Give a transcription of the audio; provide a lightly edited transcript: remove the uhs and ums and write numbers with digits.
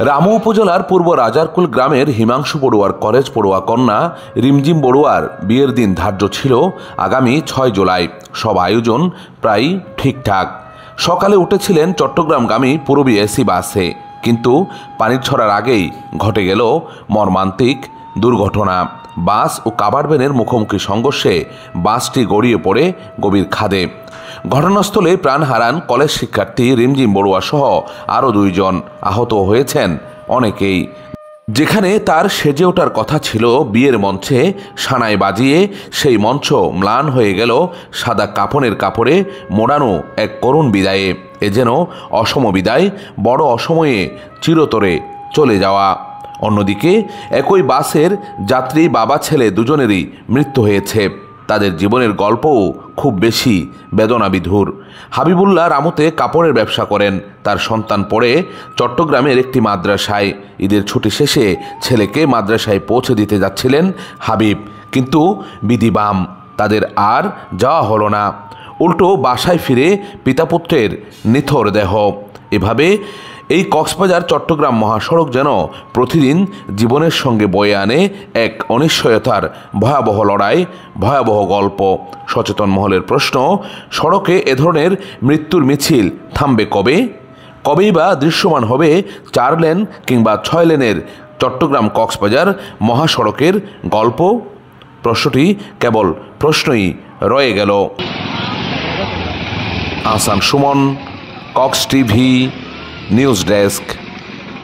রামু উপজেলার পূর্ব রাজারকুল গ্রামের হিমাংশু বড়ুয়ার কলেজ পড়ুয়া কন্যা রিমঝিম বড়ুয়ার বিয়ের দিন ধার্য ছিল আগামী 6 জুলাই। সব আয়োজন প্রায় ঠিকঠাক। সকালে উঠেছিলেন চট্টগ্রামগামী পূরবী এসি বাসে, কিন্তু পানির ছড়ার আগেই ঘটে গেল মর্মান্তিক দুর্ঘটনা। বাস ও কাভার্ড ভ্যানের মুখোমুখি সংঘর্ষে বাসটি গড়িয়ে পড়ে গভীর খাদে। ঘটনাস্থলে প্রাণ হারান কলেজ শিক্ষার্থী রিমঝিম বড়ুয়া সহ আরও 2 জন। আহত হয়েছেন অনেকেই। যেখানে তার সেজে ওঠার কথা ছিল বিয়ের মঞ্চে, সানাই বাজিয়ে সেই মঞ্চ ম্লান হয়ে গেল সাদা কাফনের কাপড়ে মোড়ানো এক করুণ বিদায়ে। এ যেন অসম বিদায়, বড় অসময়ে চিরতরে চলে যাওয়া। অন্যদিকে একই বাসের যাত্রী বাবা ছেলে দুজনেরই মৃত্যু হয়েছে। তাদের জীবনের গল্পও খুব বেশি বেদনাবিধুর। হাবিবুল্লাহ রামুতে কাপড়ের ব্যবসা করেন। তার সন্তান পড়ে চট্টগ্রামের একটি মাদ্রাসায়। ঈদের ছুটি শেষে ছেলেকে মাদ্রাসায় পৌঁছে দিতে যাচ্ছিলেন হাবিব, কিন্তু বিধি বাম, তাদের আর যাওয়া হলো না। উল্টো বাসায় ফিরে পিতাপুত্রের নিথর দেহ। এভাবে এই কক্সবাজার চট্টগ্রাম মহাসড়ক যেন প্রতিদিন জীবনের সঙ্গে বয়ে আনে এক অনিশ্চয়তার ভয়াবহ লড়াই, ভয়াবহ গল্প। সচেতন মহলের প্রশ্ন, সড়কে এ ধরনের মৃত্যুর মিছিল থামবে কবে? কবেই বা দৃশ্যমান হবে 4 লেন কিংবা 6 লেনের চট্টগ্রাম কক্সবাজার মহাসড়কের গল্প? প্রশ্নটি কেবল প্রশ্নই রয়ে গেল। Ahsan Suman, Cox TV news desk.